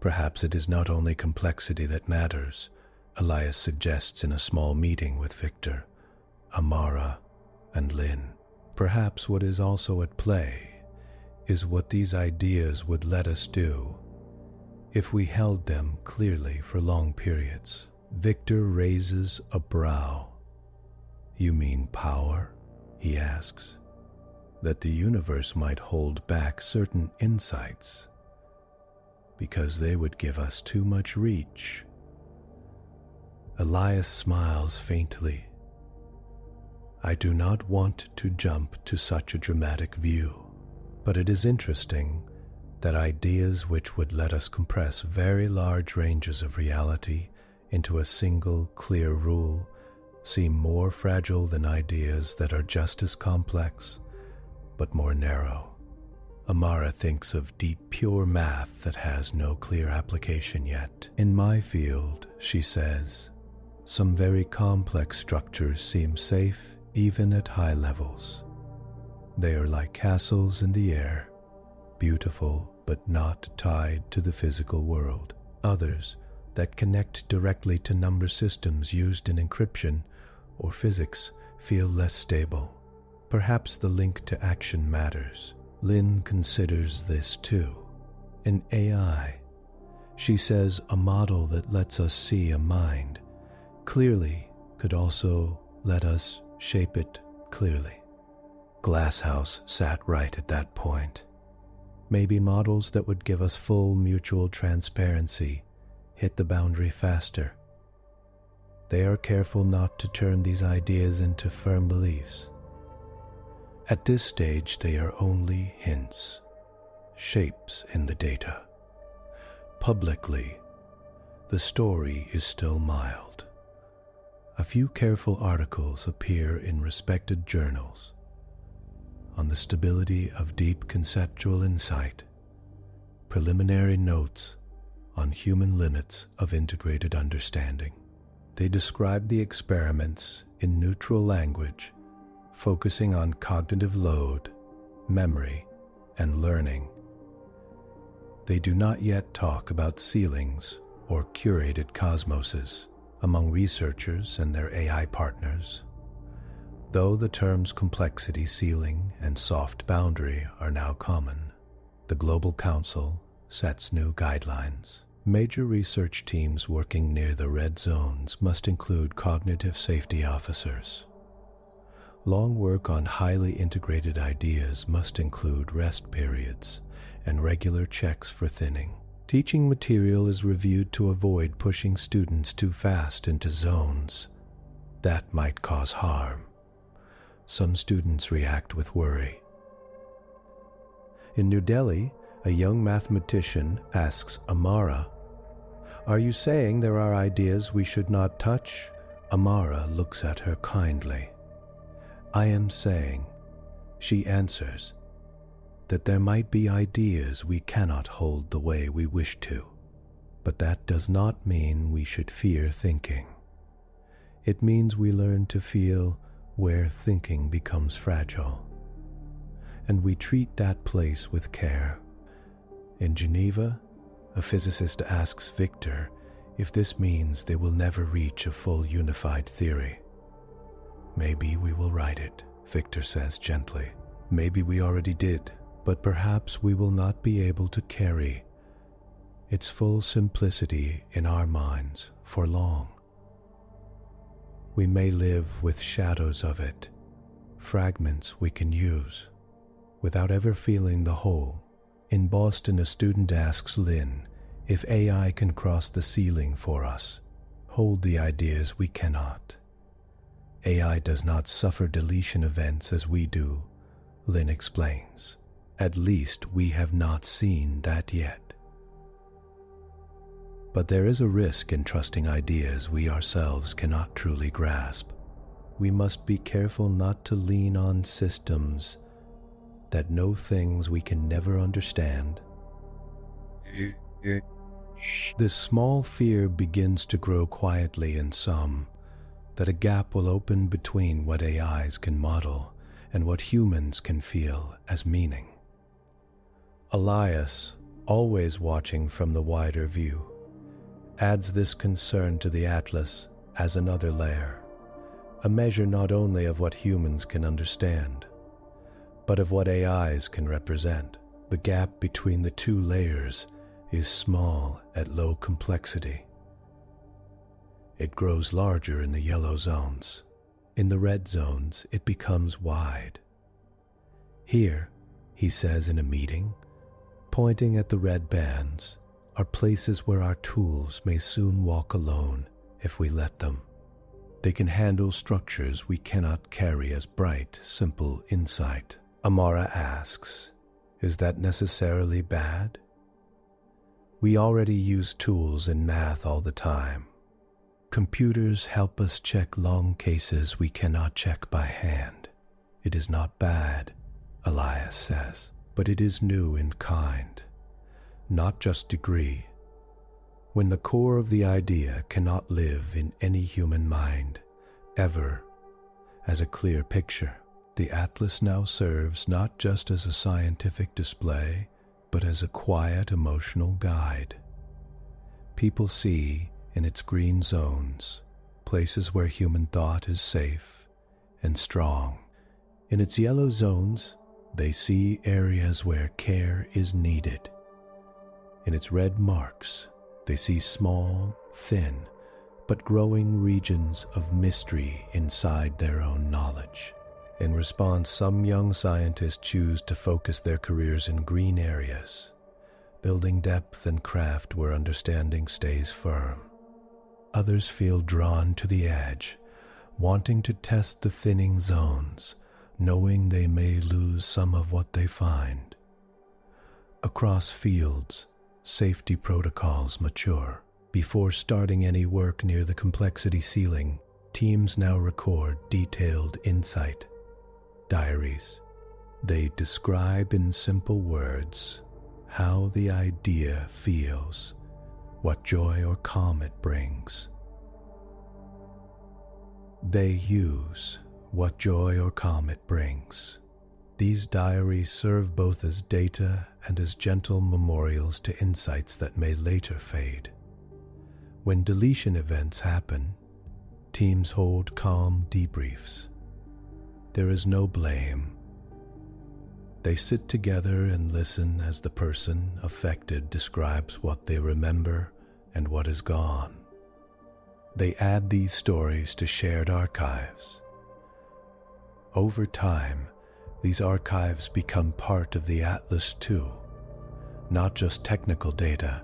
Perhaps it is not only complexity that matters, Elias suggests in a small meeting with Victor, Amara, and Lynn. Perhaps what is also at play is what these ideas would let us do if we held them clearly for long periods. Victor raises a brow. You mean power? He asks. That the universe might hold back certain insights because they would give us too much reach. Elias smiles faintly. I do not want to jump to such a dramatic view, but it is interesting that ideas which would let us compress very large ranges of reality into a single clear rule seem more fragile than ideas that are just as complex but more narrow. Amara thinks of deep, pure math that has no clear application yet. In my field, she says, Some very complex structures seem safe even at high levels. They are like castles in the air, beautiful but not tied to the physical world. Others that connect directly to number systems used in encryption or physics feel less stable. Perhaps the link to action matters. Lynn considers this too. An AI. She says a model that lets us see a mind clearly could also let us shape it clearly. Glasshouse sat right at that point. Maybe models that would give us full mutual transparency hit the boundary faster. They are careful not to turn these ideas into firm beliefs. At this stage, they are only hints, shapes in the data. Publicly, the story is still mild. A few careful articles appear in respected journals on the stability of deep conceptual insight, preliminary notes on human limits of integrated understanding. They describe the experiments in neutral language, focusing on cognitive load, memory, and learning. They do not yet talk about ceilings or curated cosmoses among researchers and their AI partners, though the terms complexity ceiling and soft boundary are now common. The Global Council sets new guidelines. Major research teams working near the red zones must include cognitive safety officers. Long work on highly integrated ideas must include rest periods and regular checks for thinning. Teaching material is reviewed to avoid pushing students too fast into zones that might cause harm. Some students react with worry. In New Delhi, a young mathematician asks Amara, "Are you saying there are ideas we should not touch?" Amara looks at her kindly. "I am saying," she answers, "that there might be ideas we cannot hold the way we wish to, but that does not mean we should fear thinking. It means we learn to feel where thinking becomes fragile, and we treat that place with care." In Geneva, a physicist asks Victor if this means they will never reach a full unified theory. "Maybe we will write it," Victor says gently. "Maybe we already did, but perhaps we will not be able to carry its full simplicity in our minds for long. We may live with shadows of it, fragments we can use, without ever feeling the whole." In Boston, a student asks Lynn if AI can cross the ceiling for us, hold the ideas we cannot. AI does not suffer deletion events as we do, Lynn explains. At least we have not seen that yet. But there is a risk in trusting ideas we ourselves cannot truly grasp. We must be careful not to lean on systems that know things we can never understand. This small fear begins to grow quietly in some, that a gap will open between what AIs can model and what humans can feel as meaning. Elias, always watching from the wider view, adds this concern to the atlas as another layer, a measure not only of what humans can understand, but of what AIs can represent. The gap between the two layers is small at low complexity. It grows larger in the yellow zones. In the red zones, it becomes wide. Here, he says in a meeting, pointing at the red bands, are places where our tools may soon walk alone if we let them. They can handle structures we cannot carry as bright, simple insight. Amara asks, "Is that necessarily bad? We already use tools in math all the time. Computers help us check long cases we cannot check by hand. It is not bad," Elias says, "but it is new in kind, not just degree. When the core of the idea cannot live in any human mind, ever, as a clear picture, the atlas now serves not just as a scientific display, but as a quiet emotional guide. People see in its green zones places where human thought is safe and strong. In its yellow zones, they see areas where care is needed. In its red marks, they see small, thin, but growing regions of mystery inside their own knowledge. In response, some young scientists choose to focus their careers in green areas, building depth and craft where understanding stays firm. Others feel drawn to the edge, wanting to test the thinning zones, knowing they may lose some of what they find. Across fields, safety protocols mature. Before starting any work near the complexity ceiling, teams now record detailed insight diaries. They describe in simple words how the idea feels, what joy or calm it brings. They use what joy or calm it brings. These diaries serve both as data and as gentle memorials to insights that may later fade. When deletion events happen, teams hold calm debriefs. There is no blame. They sit together and listen as the person affected describes what they remember and what is gone. They add these stories to shared archives. Over time, these archives become part of the atlas too, not just technical data,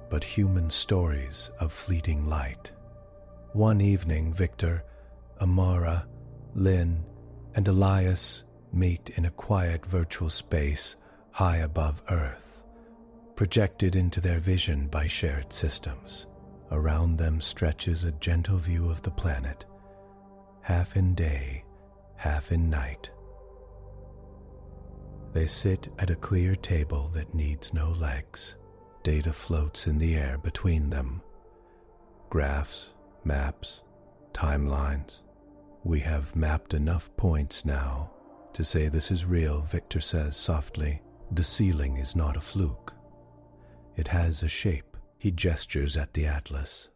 but human stories of fleeting light. One evening, Victor, Amara, Lynn, and Elias meet in a quiet virtual space high above Earth, projected into their vision by shared systems. Around them stretches a gentle view of the planet, half in day, half in night. They sit at a clear table that needs no legs. Data floats in the air between them. Graphs, maps, timelines. We have mapped enough points now to say this is real, Victor says softly. The ceiling is not a fluke. It has a shape. He gestures at the atlas.